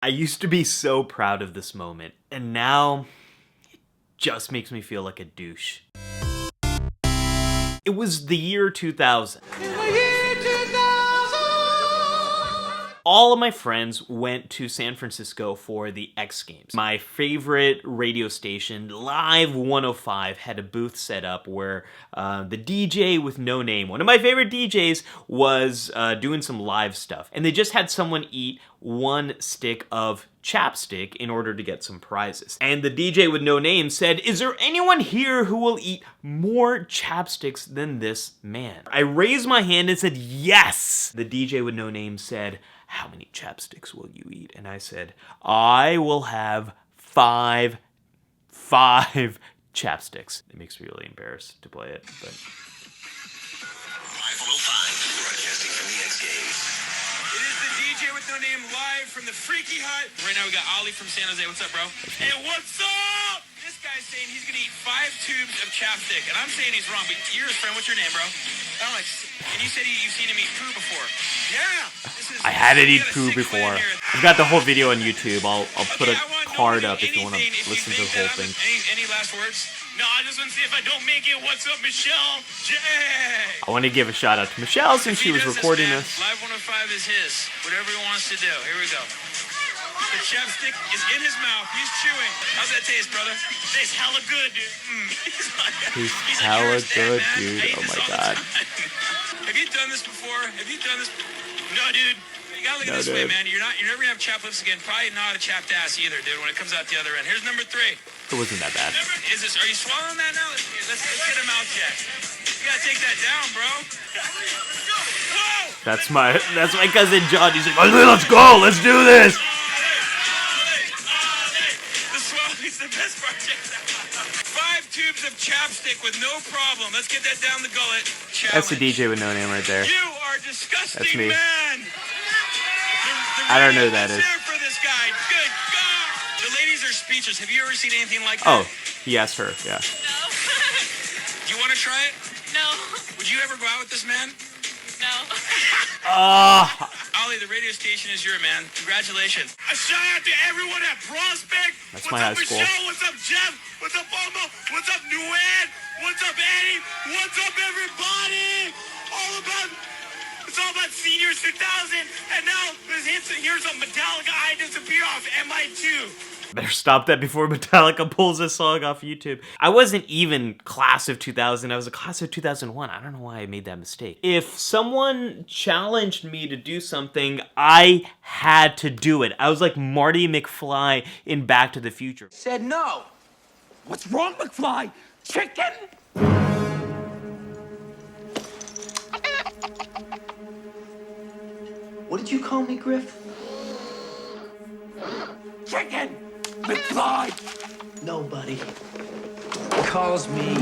I used to be so proud of this moment, and now it just makes me feel like a douche. It was the year 2000. All of my friends went to San Francisco for the X Games. My favorite radio station, Live 105, had a booth set up where the DJ with no name, one of my favorite DJs, was doing some live stuff. And they just had someone eat one stick of chapstick in order to get some prizes. And the DJ with no name said, "Is there anyone here who will eat more chapsticks than this man?" I raised my hand and said, "Yes!" The DJ with no name said, "How many chapsticks will you eat?" And I said, "I will have five chapsticks." It makes me really embarrassed to play it, but... 505, broadcasting from the X Games. It is the DJ with no name live from the Freaky Hut. Right now we got Ali from San Jose. What's up, bro? Hey, what's up? This guy's saying he's gonna eat 5 tubes of chapstick, and I'm saying he's wrong, but you're his friend. What's your name, bro? Alex. And you said you've seen him eat poo before. Yeah! I had it eat poo before. I've got the whole video on YouTube. I'll put a card up if you want to listen to the whole thing. Any last words? No, I just want to see if I don't make it. What's up, Michelle? Jay! I want to give a shout out to Michelle since she was recording this. Live 105 is his. Whatever he wants to do. Here we go. The chapstick is in his mouth. He's chewing. How's that taste, brother? Tastes hella good, dude. He's hella good, dude. Oh my god. Have you done this before? Have you done this? No, dude. You gotta look at this way, man. You're never gonna have chapped lips again. Probably not a chapped ass either, dude, when it comes out the other end. Here's number 3. It wasn't that bad. Are you swallowing that now? Let's get a mouth check. You gotta take that down, bro. Whoa! That's my cousin John. He's like, "Let's go, let's do this." The swallowing's the best part. 5 tubes of chapstick with no problem. Let's get that down the gullet. Challenge. That's the DJ with no name right there. You are disgusting, That's me. man. I don't know who that is. For this guy. Good God. The ladies are speechless. Have you ever seen anything like that? Oh, he asked her, yeah. No. Do you want to try it? No. Would you ever go out with this man? No. Ali, the radio station is your man. Congratulations. A shout out to everyone at Prospect. That's What's my up, high school. Michelle? What's up, Jeff? What's up, Bobo? What's up, Nuan? What's up, Eddie? What's up, everybody? It's all about Seniors 2000. And now here's a Metallica I Disappear off MI2. Better stop that before Metallica pulls this song off YouTube. I wasn't even class of 2000. I was a class of 2001. I don't know why I made that mistake. If someone challenged me to do something, I had to do it. I was like Marty McFly in Back to the Future. Said no. What's wrong, McFly? Chicken? What did you call me, Griff? Chicken! McFly! Nobody calls me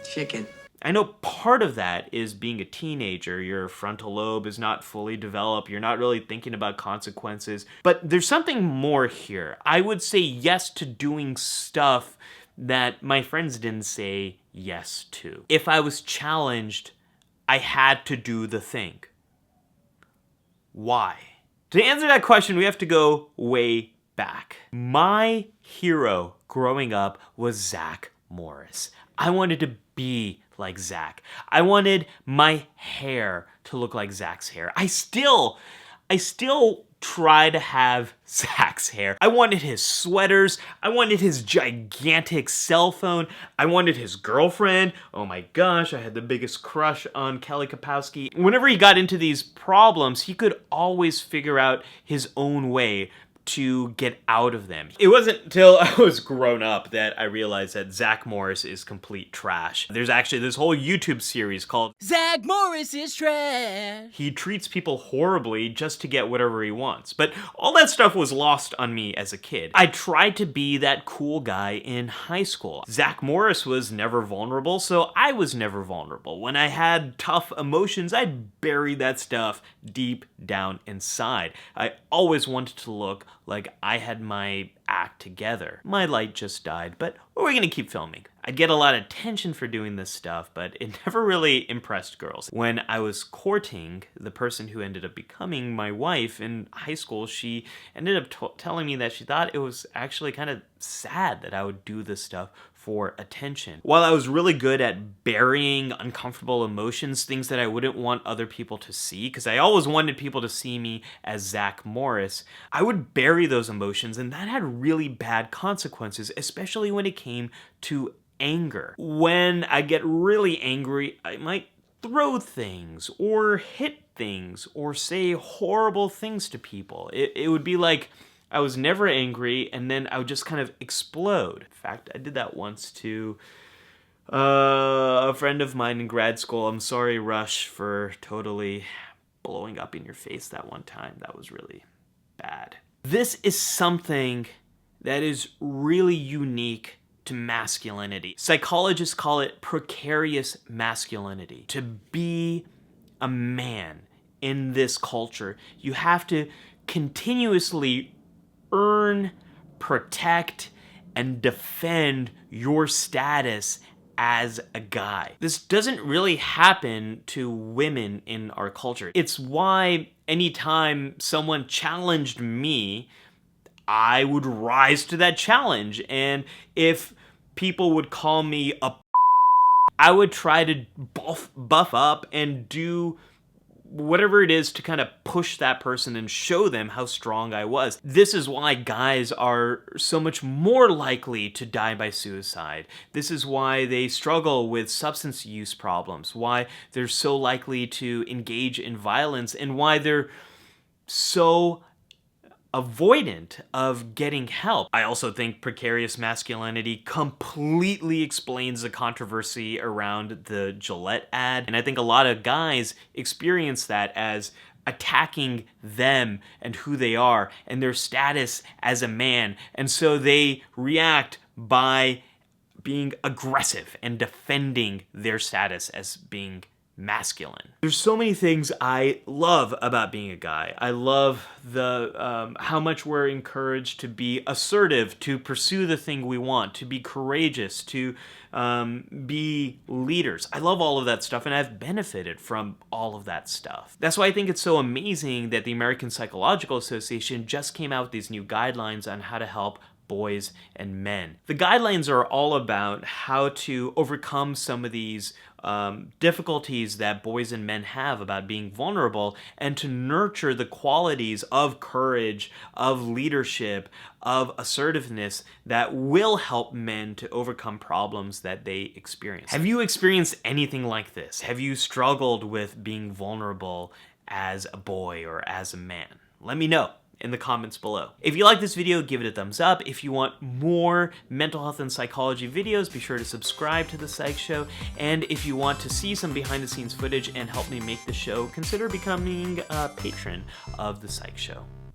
chicken. I know part of that is being a teenager. Your frontal lobe is not fully developed. You're not really thinking about consequences. But there's something more here. I would say yes to doing stuff that my friends didn't say yes to. If I was challenged, I had to do the thing. Why? To answer that question, we have to go way back. My hero growing up was Zack Morris. I wanted to be like Zack. I wanted my hair to look like Zack's hair. I still try to have Zack's hair. I wanted his sweaters. I wanted his gigantic cell phone. I wanted his girlfriend. Oh my gosh, I had the biggest crush on Kelly Kapowski. Whenever he got into these problems, he could always figure out his own way to get out of them. It wasn't until I was grown up that I realized that Zack Morris is complete trash. There's actually this whole YouTube series called Zack Morris is trash. He treats people horribly just to get whatever he wants. But all that stuff was lost on me as a kid. I tried to be that cool guy in high school. Zack Morris was never vulnerable, so I was never vulnerable. When I had tough emotions, I'd bury that stuff deep down inside. I always wanted to look like I had my act together. My light just died, but we're gonna keep filming. I'd get a lot of attention for doing this stuff, but it never really impressed girls. When I was courting the person who ended up becoming my wife in high school, she ended up telling me that she thought it was actually kind of sad that I would do this stuff for attention. While I was really good at burying uncomfortable emotions, things that I wouldn't want other people to see, because I always wanted people to see me as Zack Morris, I would bury those emotions, and that had really bad consequences, especially when it came to anger. When I get really angry, I might throw things or hit things or say horrible things to people. It would be like I was never angry, and then I would just kind of explode. In fact, I did that once to a friend of mine in grad school. I'm sorry, Rush, for totally blowing up in your face that one time. That was really bad. This is something that is really unique to masculinity. Psychologists call it precarious masculinity. To be a man in this culture, you have to continuously earn, protect, and defend your status as a guy. This doesn't really happen to women in our culture. It's why anytime someone challenged me, I would rise to that challenge. And if people would call me I would try to buff up and do whatever it is to kind of push that person and show them how strong I was. This is why guys are so much more likely to die by suicide. This is why they struggle with substance use problems, why they're so likely to engage in violence, and why they're so avoidant of getting help. I also think precarious masculinity completely explains the controversy around the Gillette ad, and I think a lot of guys experience that as attacking them and who they are and their status as a man, and so they react by being aggressive and defending their status as being masculine. There's so many things I love about being a guy. I love the how much we're encouraged to be assertive, to pursue the thing we want, to be courageous, to be leaders. I love all of that stuff, and I've benefited from all of that stuff. That's why I think it's so amazing that the American Psychological Association just came out with these new guidelines on how to help boys and men. The guidelines are all about how to overcome some of these difficulties that boys and men have about being vulnerable, and to nurture the qualities of courage, of leadership, of assertiveness that will help men to overcome problems that they experience. Have you experienced anything like this? Have you struggled with being vulnerable as a boy or as a man? Let me know in the comments below. If you like this video, give it a thumbs up. If you want more mental health and psychology videos, be sure to subscribe to The Psych Show. And if you want to see some behind the scenes footage and help me make the show, consider becoming a patron of The Psych Show.